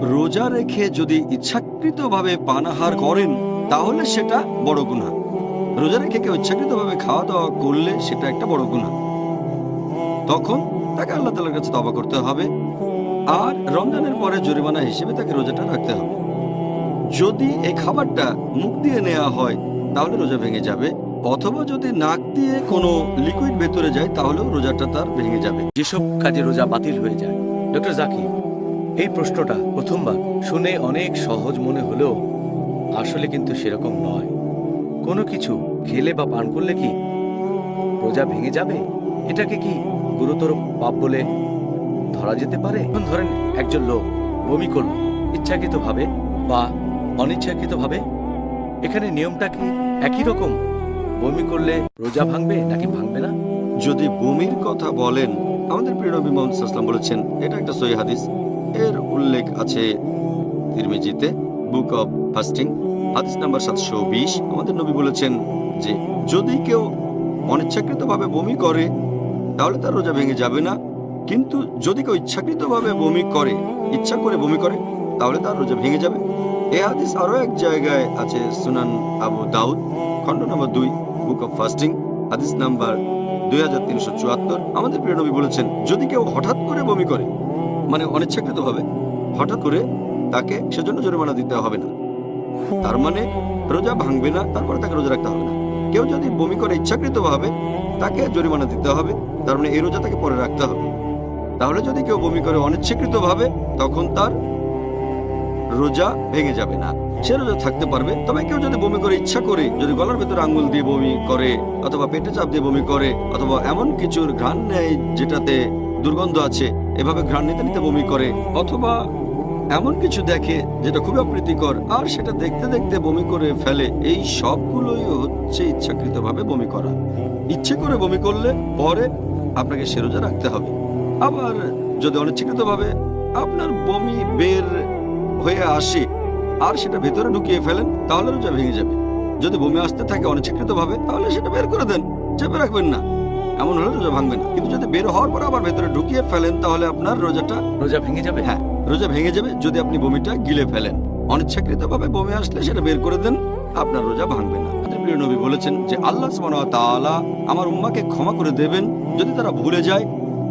রোজা রেখে যদি ইচ্ছাকৃতভাবে পানাহার করেন তাহলে সেটা বড় গুনাহ। রোজা রেখে কেউ ইচ্ছাকৃতভাবে খাওয়া দাওয়া করলে সেটা একটা বড় গুনাহ। তখন তাকে আল্লাহ তাআলার কাছে তওবা করতে হবে, আর রমজানের পরে জরিমানা হিসেবে তাকে রোজাটা রাখতে হবে। যদি এই খাবারটা মুখ দিয়ে নেওয়া হয় তাহলে রোজা ভেঙে যাবে, অথবা যদি নাক দিয়ে কোনো লিকুইড ভেতরে যায় তাহলেও রোজাটা তার ভেঙে যাবে। যেসব কাজে রোজা বাতিল হয়ে যায়। ডক্টর জাকির, এই প্রশ্নটা প্রথমবার শুনে অনেক সহজ মনে হলেও আসলে কিন্তু সেরকম নয়। কোনো কিছু খেলে বা পান করলে কি রোজা ভেঙে যাবে? এটাকে কি গুরুতর পাপ বলে ধরা যেতে পারে? এখন ধরেন একজন লোক বমি করল ইচ্ছাকৃতভাবে বা অনিচ্ছাকৃতভাবে, এখানে নিয়মটা কি একই রকম? বমি করলে রোজা ভাঙবে নাকি ভাঙবে না? যদি বমির কথা বলেন, আমাদের প্রিয় নবী মুহাম্মদ সাল্লাল্লাহু আলাইহি ওয়াসাল্লাম বলেছেন, এটা একটা সহিহ হাদিস, এর উল্লেখ আছে তিরমিজিতে, বুক অব ফাস্টিং, হাদিস নাম্বার 720। আমাদের নবী বলেছেন যে যদি কেউ অনিচ্ছাকৃতভাবে বমি করে তাহলে তার রোজা ভেঙে যাবে না, কিন্তু যদি কেউ ইচ্ছাকৃতভাবে বমি করে, ইচ্ছা করে বমি করে, তাহলে তার রোজা ভেঙে যাবে। এই হাদিস আরও এক জায়গায় আছে, সুনান আবু দাউদ, খণ্ড নম্বর 2, বুক অব ফাস্টিং, হাদিস নাম্বার 2374। আমাদের প্রিয় নবী বলেছেন যদি কেউ হঠাৎ করে বমি করে, মানে অনিচ্ছাকৃতভাবে হঠাৎ করে, তাকে সেজন্য জরিমানা দিতে হবে না। তার মানে রোজা ভাঙবে না, তারপরে তাকে রোজা রাখতে হবে না। কেউ যদি বমি করে ইচ্ছাকৃতভাবে, তাকে জরিমানা দিতে হবে, তার মানে এই রোজা তাকে পরে রাখতে হবে। তাহলে যদি কেউ বমি করে অনিচ্ছাকৃতভাবে, তখন তার রোজা ভেঙে যাবে না, সে রোজা থাকতে পারবে। তবে কেউ যদি বমি করে ইচ্ছা করে, যদি গলার ভেতরে আঙ্গুল দিয়ে বমি করে, অথবা পেটে চাপ দিয়ে বমি করে, অথবা এমন কিছুর ঘ্রাণ নেয় যেটাতে দুর্গন্ধ আছে, এভাবে ঘ্রাণ নিতে নিতে বমি করে, অথবা এমন কিছু দেখে যেটা খুবই অপ্রীতিকর আর সেটা দেখতে দেখতে বমি করে ফেলে, এই সবগুলোই হচ্ছে ইচ্ছাকৃতভাবে বমি করা। ইচ্ছে করে বমি করলে পরে আপনাকে সে রোজা রাখতে হবে। আবার যদি অনিচ্ছাকৃতভাবে আপনার বমি বের হয়ে আসে আর সেটা ভেতরে ঢুকিয়ে ফেলেন, তাহলে রোজা ভেঙে যাবে। যদি বমি আসতে থাকে অনিচ্ছাকৃতভাবে, তাহলে সেটা বের করে দেন, চেপে রাখবেন না, এমন হলে রোজা ভাঙবে না। কিন্তু যদি বের হওয়ার পর আবার ভেতরে ঢুকিয়ে ফেলেন, তাহলে আপনার রোজা ভেঙে যাবে। হ্যাঁ, রোজা ভেঙে যাবে যদি আপনি বমিটা গিলে ফেলেন। অনিচ্ছাকৃতভাবে বমি আসলে সেটা বের করে দেন, আপনার রোজা ভাঙবে না। আমাদের প্রিয় নবী বলেছেন যে আল্লাহ সুবহানাহু ওয়া তাআলা আমার উম্মাহকে ক্ষমা করে দেবেন যদি তারা ভুলে যায়,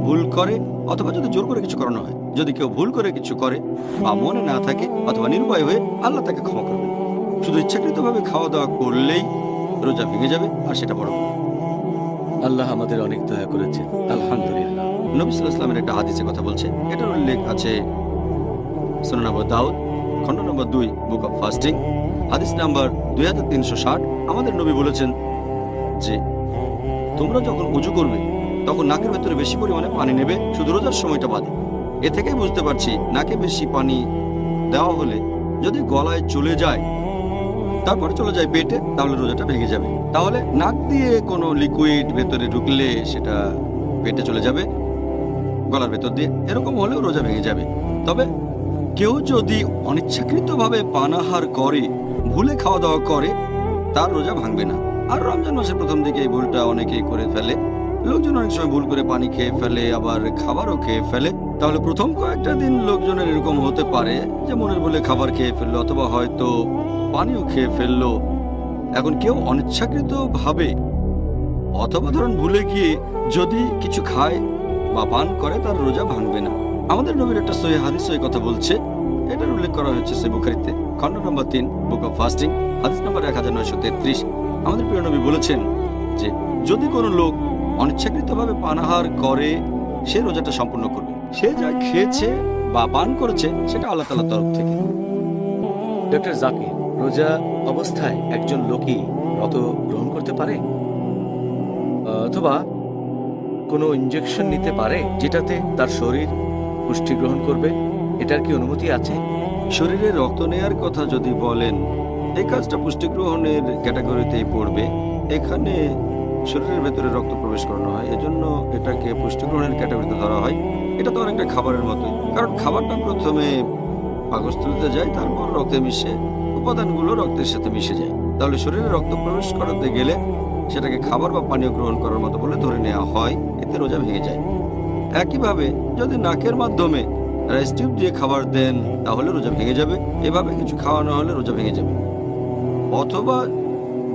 ভুল করে, অথবা যদি জোর করে কিছু করানো হয়। যদি কেউ ভুল করে কিছু করে বা মনে না থাকে অথবা নিরুপায় হয়ে, আল্লাহ তাকে ক্ষমা করবেন। শুধু ইচ্ছাকৃতভাবে খাওয়া দাওয়া করলেই রোজা ভেঙে যাবে, আর সেটা বড় গুনাহ। আল্লাহ আমাদের অনেক দয়া করেছেন, আলহামদুলিল্লাহ। নবী সাল্লাল্লাহু আলাইহি ওয়াসাল্লামের একটা হাদিসে কথা বলছে, এটার উল্লেখ আছে সুনান আবু দাউদ, খণ্ড নম্বর 2, বুক অব ফাস্টিং, হাদিস নাম্বার 2360। আমাদের নবী বলেছেন যে তোমরা যখন উজু করবে তখন নাকের ভেতরে বেশি পরিমাণে পানি নেবে, শুধু রোজার সময়টা বাদে। এ থেকেই বুঝতে পারছি নাকে বেশি পানি দেওয়া হলে যদি গলায় চলে যায়, তারপর চলে যায় পেটে, তাহলে রোজাটা ভেঙে যাবে। তাহলে নাক দিয়ে কোনো লিকুইড ভেতরে ঢুকলে সেটা পেটে চলে যাবে, গলার ভেতর দিয়ে, এরকম হলেও রোজা ভেঙে যাবে। তবে কেউ যদি অনিচ্ছাকৃতভাবে পানাহার করে, ভুলে খাওয়া দাওয়া করে, তার রোজা ভাঙবে না। আর রমজান মাসের প্রথম দিকে এই ভুলটা অনেকেই করে ফেলে। লোকজন অনেক সময় ভুল করে পানি খেয়ে ফেলে, আবার খাবারও খেয়ে ফেলে। তাহলে প্রথম কয়েকটা দিন লোকজনের এরকম হতে পারে যে মনের বলে খাবার খেয়ে ফেললো, অথবা হয়তো পানিও খেয়ে ফেললো। এখন কেউ অনিচ্ছাকৃতভাবে অথবা ধরুন ভুলে গিয়ে যদি কিছু খায় বা পান করে, তার রোজা ভাঙবে না। আমাদের নবীর একটা সহিহ হাদিস এই কথা বলছে, এটার উল্লেখ করা হয়েছে সহিহ বুখারীতে, খণ্ড নম্বর 3, বুক অব ফাস্টিং, হাদিস নম্বর 1933। আমাদের প্রিয় নবী বলেছেন যে যদি কোনো লোক অনিচ্ছাকৃতভাবে পানাহার করে, সে রোজাটা সম্পূর্ণ করবে। সে যা খেয়েছে বা পান করেছে সেটা আল্লাহ তাআলার তরফ থেকে। ডক্টর জাকির, রোজা অবস্থায় একজন লোকই রত গ্রহণ করতে পারে, অথবা কোনো ইনজেকশন নিতে পারে যেটাতে তার শরীর পুষ্টি গ্রহণ করবে? এটার কি অনুমতি আছে? শরীরে রক্ত নেয়ার কথা যদি বলেন, এই কাজটা পুষ্টি গ্রহণের ক্যাটাগরিতেই পড়বে। এখানে শরীরের ভেতরে রক্ত প্রবেশ করানো হয়, এজন্য এটাকে পুষ্টি গ্রহণের ক্যাটাগরিতে ধরা হয়। এটা তো অনেকটা খাবারের মতোই, কারণ খাবারটা প্রথমে পাকস্থলীতে যায়, তারপর রক্তে মিশে উপাদানগুলো রক্তের সাথে মিশে যায়। তাহলে শরীরে রক্ত প্রবেশ করাতে গেলে সেটাকে খাবার বা পানীয় গ্রহণ করার মতো বলে ধরে নেওয়া হয়, এতে রোজা ভেঙে যায়। একইভাবে যদি নাকের মাধ্যমে রাইস টিউব দিয়ে খাবার দেন তাহলে রোজা ভেঙে যাবে, এভাবে কিছু খাওয়ানো হলে রোজা ভেঙে যাবে। অথবা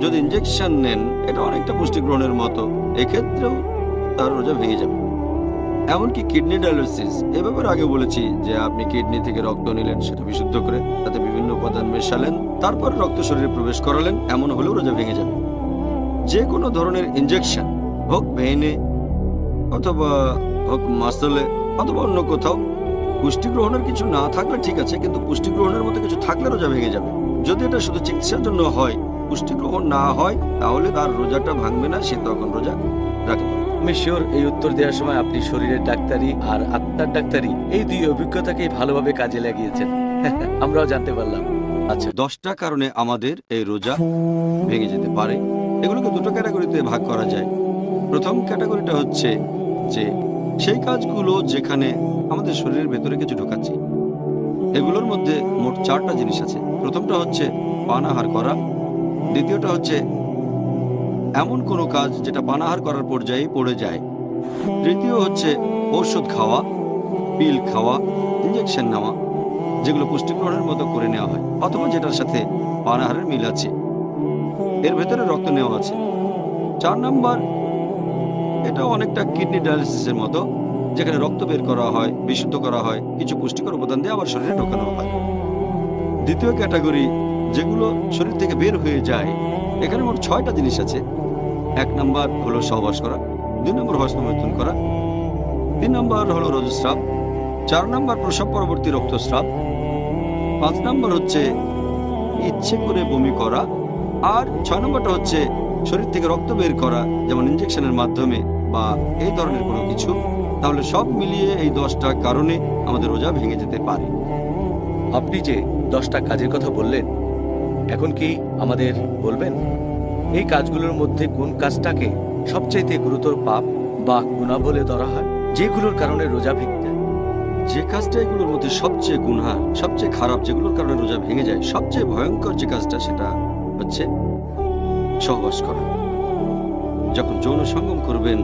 যদি ইনজেকশন নেন, এটা অনেকটা পুষ্টি গ্রহণের মতো, এক্ষেত্রেও তার রোজা ভেঙে যাবে। এমনকি কিডনি ডায়ালিসিস, এ ব্যাপারে আগে বলেছি যে আপনি কিডনি থেকে রক্ত নিলেন, সেটা বিশুদ্ধ করে তাতে বিভিন্ন উপাদান মেশালেন, তারপর রক্ত শরীরে প্রবেশ করালেন, এমন হলেও রোজা ভেঙে যাবে। যে কোনো ধরনের ইনজেকশন হোক ভেইনে অথবা হোক মাসলে অথবা অন্য কোথাও, পুষ্টি গ্রহণের কিছু না থাকলে ঠিক আছে, কিন্তু পুষ্টি গ্রহণের মধ্যে কিছু থাকলে রোজা ভেঙে যাবে। যদি এটা শুধু চিকিৎসার জন্য হয়, পুষ্টি গ্রহণ না হয়, তাহলে তার রোজাটা ভাঙবে না, সে তখন রোজা রাখবে। আমি শিওর এই উত্তর দেওয়ার সময় আপনি শরীরের ডাক্তারি আর আত্মার ডাক্তারি এই দুই অভিজ্ঞতাকেই ভালোভাবে কাজে লাগিয়েছেন। আমরাও জানতে পারলাম। আচ্ছা, 10টা কারণে আমাদের এই রোজা ভেঙে যেতে পারে। এগুলোকে দুটো ক্যাটাগরিতে ভাগ করা যায়। প্রথম ক্যাটাগরিটা হচ্ছে যে সেই কাজগুলো যেখানে আমাদের শরীরের ভেতরে কিছু ঢোকাচ্ছি। এগুলোর মধ্যে মোট 4টা জিনিস আছে। প্রথমটা হচ্ছে পানাহার করা, দ্বিতীয়টা হচ্ছে এমন কোনো কাজ যেটা পানাহার করার পর্যায়ে পড়ে যায়, তৃতীয় হচ্ছে ঔষধ খাওয়া, পিল খাওয়া, ইঞ্জেকশন নেওয়া, যেগুলো পুষ্টি গ্রহণের মতো করে নেওয়া হয়, অথবা যেটার সাথে পানাহারের মিল আছে, এর ভেতরে রক্ত নেওয়া আছে। 4 নম্বর, এটা অনেকটা কিডনি ডায়ালিসিসের মতো, যেখানে রক্ত বের করা হয়, বিশুদ্ধ করা হয়, কিছু পুষ্টিকর উপাদান দিয়ে আবার শরীরে ঢোকানো হয়। দ্বিতীয় ক্যাটাগরি, যেগুলো শরীর থেকে বের হয়ে যায়, এখানে মোট 6টা জিনিস আছে। 1 নম্বর হলো সহবাস করা, 2 নম্বর হস্তমৈথুন করা, 3 নম্বর হলো রজস্রাব, 4 নম্বর প্রসব পরবর্তী রক্তস্রাব, 5 নম্বর হচ্ছে ইচ্ছে করে বমি করা, আর 6 নম্বরটা হচ্ছে শরীর থেকে রক্ত বের করা, যেমন ইনজেকশনের মাধ্যমে বা এই ধরনের কোনো কিছু। তাহলে সব মিলিয়ে এই 10টা কারণে আমাদের রোজা ভেঙে যেতে পারে। আপনি যে 10টা কাজের কথা বললেন, এখন কি আমাদের বলবেন এই কাজগুলোর মধ্যে কোন কাজটাকে সবচাইতে গুরুতর পাপ বা গুনাহ বলে ধরা হয়, যেগুলোর কারণে রোজা ভেঙে যায়? যে কাজটা এগুলোর মধ্যে সবচেয়ে গুনাহ, সবচেয়ে খারাপ, যেগুলোর কারণে রোজা ভেঙে যায়, সবচেয়ে ভয়ঙ্কর যে কাজটা, সেটা হচ্ছে সহবাস করা। যখন যৌন সঙ্গম করবেন,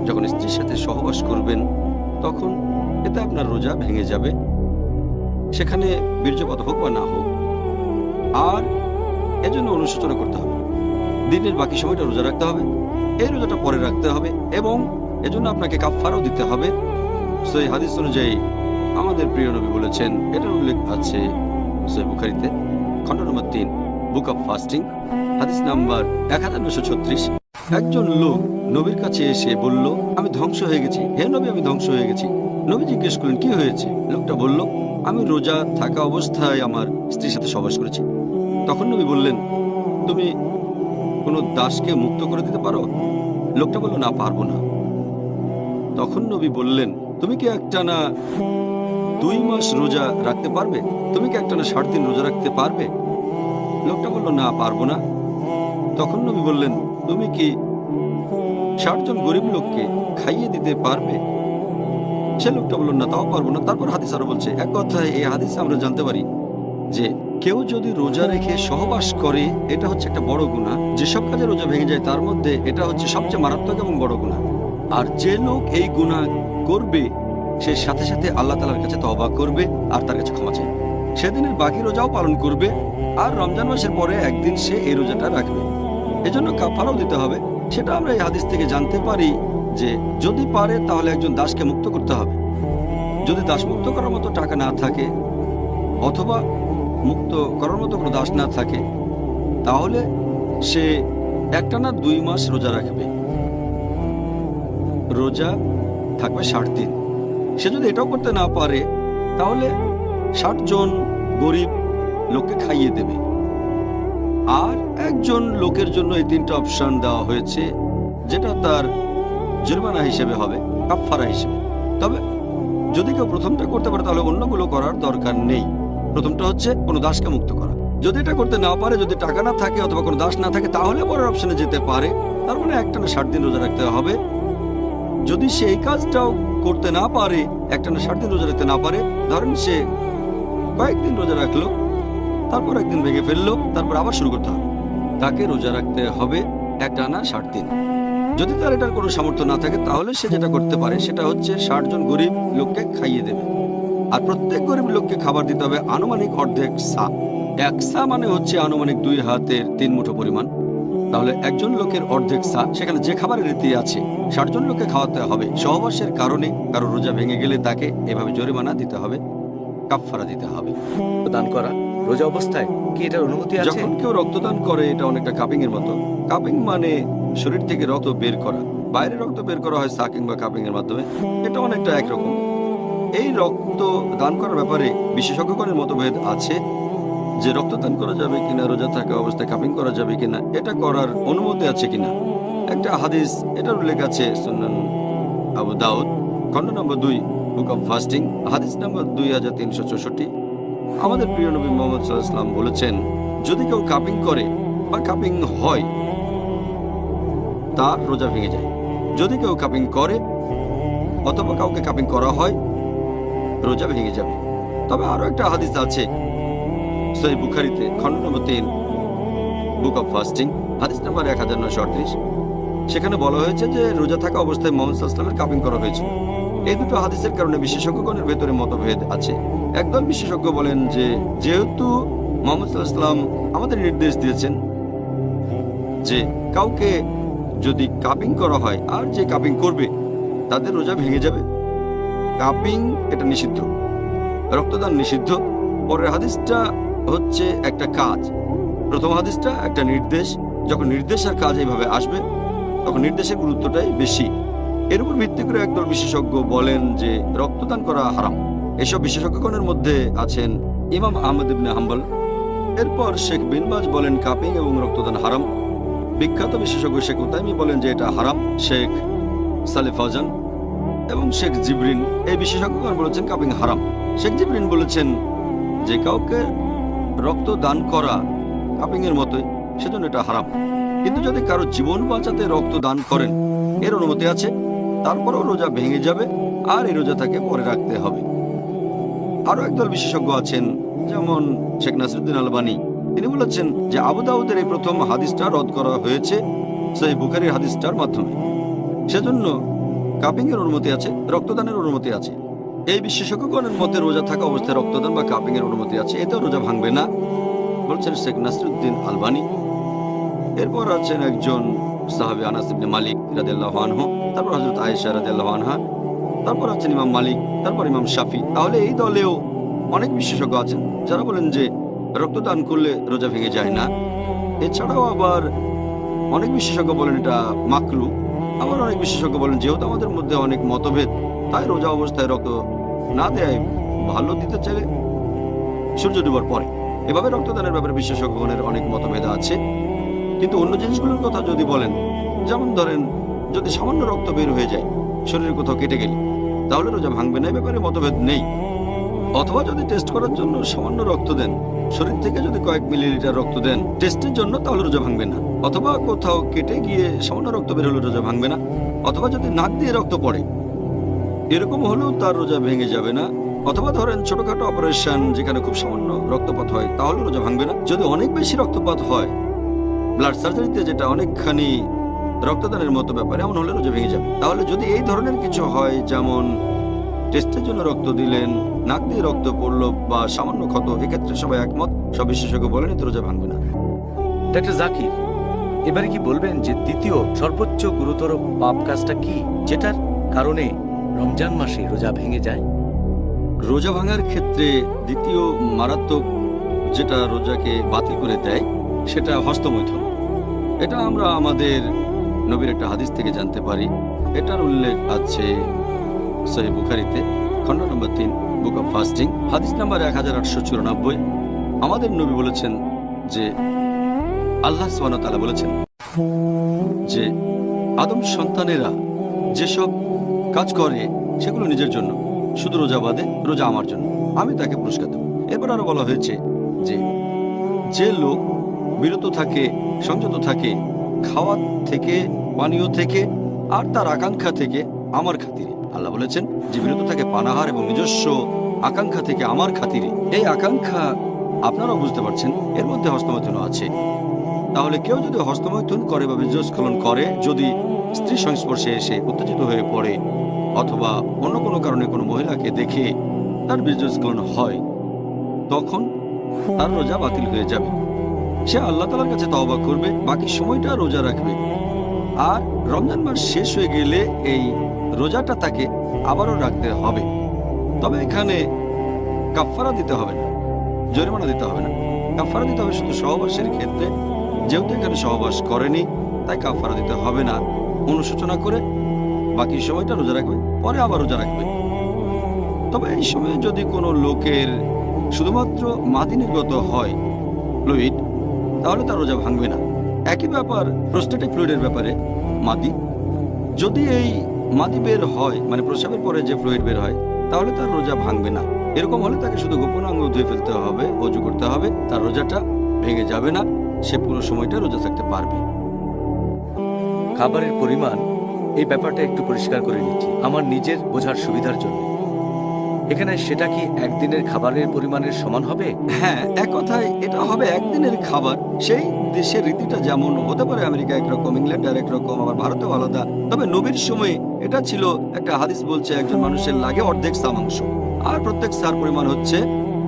যখন স্ত্রীর সাথে সহবাস করবেন, তখন এতে আপনার রোজা ভেঙে যাবে, সেখানে বীর্যপাত হোক বা না হোক। আর এজন্য অনুশোচনা করতে হবে, দিনের বাকি সময়টা রোজা রাখতে হবে, এই রোজাটা পরে রাখতে হবে, এবং এজন্য আপনাকে কাফফারাও দিতে হবে। সহিহ হাদিস অনুযায়ী আমাদের প্রিয় নবী বলেছেন, এটার উল্লেখ আছে সহিহ বুখারীতে, খণ্ড নম্বর 3, বুক অব ফাস্টিং, হাদিস নাম্বার 1936। একজন লোক নবীর কাছে এসে বলল, আমি ধ্বংস হয়ে গেছি, হে নবী, আমি ধ্বংস হয়ে গেছি। নবী জিজ্ঞেস করলেন, কি হয়েছে? লোকটা বলল, আমি রোজা থাকা অবস্থায় আমার স্ত্রীর সাথে সহবাস করেছি। তখন নবী বললেন, তুমি কোনো দাসকে মুক্ত করে দিতে পারো? লোকটা বলল, না, পারবো না। তখন নবী বললেন, তুমি কি একটানা 2 মাস রোজা রাখতে পারবে? তুমি কি একটানা 60 দিন রোজা রাখতে পারবে? লোকটা বলল, না, পারবো না। তখন নবী বললেন, তুমি কি 60 জন গরিব লোককে খাইয়ে দিতে পারবে? সে লোকটা বলল, না, তাও পারবো না। তারপর হাদিস আরো বলছে, এক কথায় এই হাদিসে আমরা জানতে পারি যে কেউ যদি রোজা রেখে সহবাস করে, এটা হচ্ছে একটা বড় গুনাহ। যেসব কাজে রোজা ভেঙে যায় তার মধ্যে এটা হচ্ছে সবচেয়ে মারাত্মক এবং বড় গুনাহ। আর যে লোক এই গুনাহ করবে, সে সাথে সাথে আল্লাহ তাআলার কাছে তওবা করবে আর তার কাছে ক্ষমা চাইবে। সেদিনের বাকি রোজাও পালন করবে, আর রমজান মাসের পরে একদিন সে এই রোজাটা রাখবে। এজন্য কাফারাও দিতে হবে। সেটা আমরা এই হাদিস থেকে জানতে পারি যে যদি পারে তাহলে একজন দাসকে মুক্ত করতে হবে। যদি দাস মুক্ত করার মতো টাকা না থাকে, অথবা মুক্ত করার মতো কোনো দাস না থাকে, তাহলে সে একটানা 2 মাস রোজা রাখবে, রোজা থাকবে 60 দিন। সে যদি এটাও করতে না পারে, তাহলে 60 জন গরিব লোককে খাইয়ে দেবে। আর একজন লোকের জন্য এই 3টা অপশন দেওয়া হয়েছে, যেটা তার জরিমানা হিসেবে হবে, কাফফারা হিসেবে। তবে যদি কেউ প্রথমটা করতে পারে, তাহলে অন্যগুলো করার দরকার নেই। প্রথমটা হচ্ছে কোনো দাসকে মুক্ত করা। যদি এটা করতে না পারে, যদি টাকা না থাকে অথবা কোনো দাস না থাকে, তাহলে পরের অপশনে যেতে পারে। তার মানে একটানা 60 দিন রোজা রাখতে হবে। যদি সে এই কাজটাও করতে না পারে, একটানা 60 দিন রোজা রাখতে না পারে, ধরেন সে কয়েকদিন রোজা রাখলো, তারপর একদিন ভেঙে ফেললো, তারপর আবার শুরু করতে হবে। তাকে রোজা রাখতে হবে একটানা 60 দিন। যদি তার এটার কোনো সামর্থ্য না থাকে, তাহলে সে যেটা করতে পারে সেটা হচ্ছে 60 জন গরিব লোককে খাইয়ে দেবে। আর প্রত্যেক গরিব লোককে খাবার দিতে হবে আনুমানিক অর্ধেক সা। এক সা মানে হচ্ছে আনুমানিক 2 হাতের 3 মুঠো পরিমাণ। তাহলে একজন লোকের অর্ধেক সা, সেখানে যে খাবারের রীতি আছে 60 জন লোককে খাওয়াতে হবে। সহবাসের কারণে কারো রোজা ভেঙে গেলে তাকে এভাবে জরিমানা দিতে হবে, কাফফারা দিতে হবে। দান করা রোজা অবস্থায় কি এটার অনুমতি আছে? যখন কেউ রক্তদান করে এটা অনেকটা কাপিং এর মতো। কাপিং মানে শরীর থেকে রক্ত বের করা। বাইরে রক্ত বের করা হয় সাকিং বা কাপিং এর মাধ্যমে। এটা অনেকটা একরকম। এই রক্ত দান করার ব্যাপারে বিশেষজ্ঞগণের মতভেদ আছে যে রক্তদান করা যাবে কিনা, রোজা থাকা অবস্থায় কাপিং করা যাবে কিনা, এটা করার অনুমতি আছে কিনা। একটা হাদিস এটার উল্লেখ আছে সুনান আবু দাউদ খণ্ড নম্বর 2 বুক অব ফাস্টিং হাদিস নম্বর 2364। আমাদের প্রিয় নবী মুহাম্মদ সাল্লাল্লাহু আলাইহি ওয়াসাল্লাম বলেছেন, যদি কেউ কাপিং করে বা কাপিং হয় তার রোজা ভেঙে যায়। যদি কেউ কাপিং করে অথবা কাউকে কাপিং করা হয় রোজা ভেঙে যাবে। তবে আরো একটা হাদিস আছে সহিহ বুখারীতে খণ্ড নম্বর 3 বুক অব ফাস্টিং হাদিস নম্বর 1938। সেখানে বলা হয়েছে যে রোজা থাকা অবস্থায় মুহাম্মদ সাল্লাল্লাহু আলাইহি ওয়াসাল্লামের কাপিং করা হয়েছিল। এই দুটো হাদিসের কারণে বিশেষজ্ঞগণের ভেতরে মতভেদ আছে। একদল বিশেষজ্ঞ বলেন যে যেহেতু মুহাম্মদ সাল্লাল্লাহু আলাইহি ওয়াসাল্লাম আমাদের নির্দেশ দিয়েছেন যে কাউকে যদি কাপিং করা হয় আর যে কাপিং করবে তাদের রোজা ভেঙে যাবে। কাপিং এটা নিষিদ্ধ, রক্তদান নিষিদ্ধ। পরের হাদিসটা হচ্ছে একটা কাজ, প্রথম হাদিসটা একটা নির্দেশ। যখন নির্দেশ আর কাজ এইভাবে আসবে তখন নির্দেশের গুরুত্বটাই বেশি। এর উপর ভিত্তি করে একদল বিশেষজ্ঞ বলেন যে রক্তদান করা হারাম। এসব বিশেষজ্ঞগণের মধ্যে আছেন ইমাম আহমদ ইবনে হাম্বল। এরপর শেখ বিন বাজ বলেন কাপিং এবং রক্তদান হারাম। বিখ্যাত বিশেষজ্ঞ শেখ উতাইমি বলেন যে এটা হারাম। শেখ সালেহ ফাওজান এবং শেখ জিবরিন এই বিশেষজ্ঞগণ বলেছেন কাপিং হারাম। শেখ জিবরিন বলেছেন যে কাউকে রক্ত দান করা কাপিং এর মতোই, সেজন্য এটা হারাম। কিন্তু যদি কারো জীবন বাঁচাতে রক্ত দান করেন এর অনুমতি আছে, তারপরেও রোজা ভেঙে যাবে আর এই রোজা তাকে পরে রাখতে হবে। আরো একদল বিশেষজ্ঞ আছেন যেমন শেখ নাসিরুদ্দিন আলবানী। তিনি বলেছেন যে আবু দাউদের এই প্রথম হাদিসটা রদ করা হয়েছে সহিহ বুখারীর হাদিসটার মাধ্যমে। সেজন্য কাপিং এর অনুমতি আছে, রক্তদানের অনুমতি আছে। এই বিশেষজ্ঞগণের মতে রোজা থাকা অবস্থায় রক্তদান বা কাপিং এর অনুমতি আছে, এতেও রোজা ভাঙবে না বলছেন শেখ নাসিরুদ্দিন আলবানী। এরপর আছেন একজন সাহাবী আনাস ইবনে মালিক রাদিয়াল্লাহু আনহু, তারপর হযরত আয়েশা রাদিয়াল্লাহু আনহা, তারপর আছেন ইমাম মালিক, তারপর ইমাম শাফি। তাহলে এই দলেও অনেক বিশেষজ্ঞ আছেন যারা বলেন যে রক্তদান করলে রোজা ভেঙে যায় না। এছাড়াও আবার অনেক বিশেষজ্ঞ বলেন এটা মাকরুহ। আবার অনেক বিশেষজ্ঞ বলেন যেহেতু আমাদের মধ্যে অনেক মতভেদ তাই রোজা অবস্থায় রক্ত না দেয় ভালো, দিতে চাইলে সূর্য ডুবার পরে। এভাবে রক্তদানের ব্যাপারে বিশেষজ্ঞগণের অনেক মতভেদ আছে। কিন্তু অন্য জিনিসগুলোর কথা যদি বলেন, যেমন ধরেন যদি সামান্য রক্ত বের হয়ে যায় শরীরে কোথাও কেটে গেলে, তাহলে রোজা ভাঙবে না, এই ব্যাপারে মতভেদ নেই। অথবা যদি টেস্ট করার জন্য সামান্য রক্ত দেন, শরীর থেকে যদি কয়েক মিলিলিটার রক্ত দেন টেস্টের জন্য, তাহলে রোজা ভাঙবে না। অথবা কোথাও কেটে গিয়ে সামান্য রক্ত বের হলে রোজা ভাঙবে না। অথবা যদি নাক দিয়ে রক্ত পড়ে এরকম হলেও তার রোজা ভেঙে যাবে না। অথবা ধরেন ছোটখাটো অপারেশন যেখানে খুব সামান্য রক্তপাত হয় তাহলে রোজা ভাঙবে না। যদি অনেক বেশি রক্তপাত হয়, ব্লাড সার্জারিতে যেটা অনেকখানি রক্তদানের মতো ব্যাপারে, এমন হলে রোজা ভেঙে যাবে। তাহলে যদি এই ধরনের কিছু হয়, যেমন টেস্টের জন্য রক্ত দিলেন, নাক দিয়ে রক্ত পড়লো বা সামান্য ক্ষত, এক্ষেত্রে সবাই একমত, সব বিশেষজ্ঞ বলেন এতে রোজা ভাঙবে না। ডাক্তার জাকির, এবারে কি বলবেন যে দ্বিতীয় সর্বোচ্চ গুরুতর পাপ কাজটা কি যেটার কারণে রমজান মাসে রোজা ভেঙে যায়? রোজা ভাঙার ক্ষেত্রে দ্বিতীয় মারাত্মক যেটা রোজাকে বাতিল করে দেয় সেটা হস্তমৈথুন। এটা আমরা আমাদের নবীর একটা হাদিস থেকে জানতে পারি। এটার উল্লেখ আছে সহিহ বুখারীতে খণ্ড নম্বর 3 বুক অব ফাস্টিং হাদিস নাম্বার 1894। আমাদের নবী বলেছেন যে আল্লাহ সুবহানাহু ওয়া তাআলা বলেছেন যে আদম সন্তানেরা যেসব কাজ করে সেগুলো নিজের জন্য, শুধু রোজা বাদে, রোজা আমার জন্য, আমি তাকে পুরস্কার দেব। এরপর আরো বলা হয়েছে যে যে লোক বিরত থাকে, সংযত থাকে খাওয়া থেকে, পানীয় থেকে আর তার আকাঙ্ক্ষা থেকে আমার খাতিরে, আল্লাহ বলেছেন যে বিরত থাকে পানাহার এবং নিজস্ব আকাঙ্ক্ষা থেকে আমার খাতিরে। এই আকাঙ্ক্ষা আপনারাও বুঝতে পারছেন, এর মধ্যে হস্তমৈথুন আছে। তাহলে কেউ যদি হস্তমৈথুন করে বা বীর্যস্খলন করে, যদি স্ত্রী সংস্পর্শে এসে উত্তেজিত হয়ে পড়ে অথবা অন্য কোনো কারণে কোনো মহিলাকে দেখে তার বীর্যস্খলন হয়, তখন তার রোজা বাতিল হয়ে যাবে। সে আল্লাহ তাআলার কাছে তওবা করবে, বাকি সময়টা রোজা রাখবে। আর রমজান মাস শেষ হয়ে গেলে এই রোজাটা তাকে আবারও রাখতে হবে। তবে এখানে কাফফারা দিতে হবে না, জরিমানা দিতে হবে না। কাফফারা দিতে হবে শুধু সহবাসের ক্ষেত্রে। যেহেতু এখানে সহবাস করেনি, তাই কাফফারা দিতে হবে না। অনুশোচনা করে বাকি সময়টা রোজা রাখবে, পরে আবার রোজা রাখবে। তবে এই সময়ে যদি কোনো লোকের শুধুমাত্র মাদি নির্গত হয় ফ্লুইড, তাহলে তার রোজা ভাঙবে না। একই ব্যাপার প্রোস্টেটিক ফ্লুইডের ব্যাপারে। মাদি যদি এই মাদি বের হয়, মানে প্রস্রাবের পরে যে ফ্লুইড বের হয়, তাহলে তার রোজা ভাঙবে না। এরকম হলে তাকে শুধু গোপন অঙ্গ ধুয়ে ফেলতে হবে, ওযু করতে হবে, তার রোজাটা ভেঙে যাবে না, সে পুরো সময়টা রোজা থাকতে পারবে। খাবারের পরিমাণ, এই ব্যাপারটা একটু পরিষ্কার করে নিচ্ছি আমার নিজের বোঝার সুবিধার জন্য। এখানে সেটা কি একদিনের খাবারের পরিমাণের সমান হবে? হ্যাঁ, এক কথায় এটা হবে একদিনের খাবার। সেই দেশের রীতিটা যেমন হতে পারে, আমেরিকা একরকম, ইংল্যান্ড আর একরকম, আবার ভারতেও আলাদা। তবে নবীর সময়ে এটা ছিল, একটা হাদিস বলছে একজন মানুষের লাগে অর্ধেক সা মাংস। আর প্রত্যেক সার পরিমাণ হচ্ছে,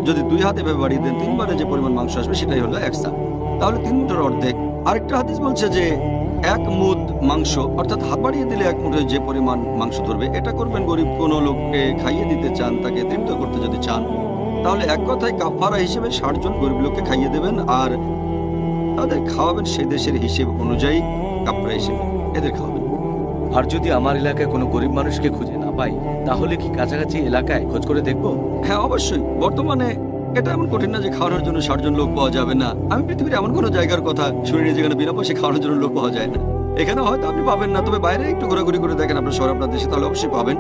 যদি 2 হাতে ভেবে বাড়িয়ে দেন 3 বারে যে পরিমাণ মাংস আসবে সেটাই হলো 1 সা। তাহলে 3 মুঠের অর্ধেক। আরেকটা হাদিস বলছে যে 1 মুদ মাংস, অর্থাৎ হাত বাড়িয়ে দিলে 1 মুঠে যে পরিমাণ মাংস ধরবে, এটা করবেন গরিব কোনো লোককে খাইয়ে দিতে চান, তাকে তৃপ্ত করতে যদি চান। তাহলে এক কথায় কাফারা হিসেবে 60 জন গরিব লোককে খাইয়ে দেবেন, আর তাদের খাওয়াবেন সেই দেশের হিসেব অনুযায়ী। কাফারা হিসেবে এদের খাওয়াবেন। আর যদি আমার এলাকায় কোনো গরিব মানুষকে খুঁজে না পাই, তাহলে কি কাছাকাছি এলাকায় খোঁজ করে দেখবো? হ্যাঁ, অবশ্যই। বর্তমানে এটা এমন কঠিন না যে খাওয়ানোর জন্য 60 জন লোক পাওয়া যাবে না। আমি পৃথিবীর এমন কোনো জায়গার কথা শুনিনি যেখানে বিনা পয়সায় খাওয়ানোর জন্য লোক পাওয়া যায় না। এখানে হয়তো আপনি পাবেন না, তবে বাইরে একটু ঘোরাঘুরি করে দেখেন আপনার শহর, আপনার দেশে, তাহলে অবশ্যই পাবেন।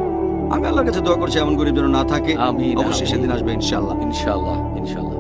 আমি আল্লাহর কাছে দোয়া করছি এমন গরিব যেন না থাকে। আমিন, অবশ্যই আমিন। সেদিন আসবে ইনশাআল্লাহ। ইনশাআল্লাহ, ইনশাআল্লাহ।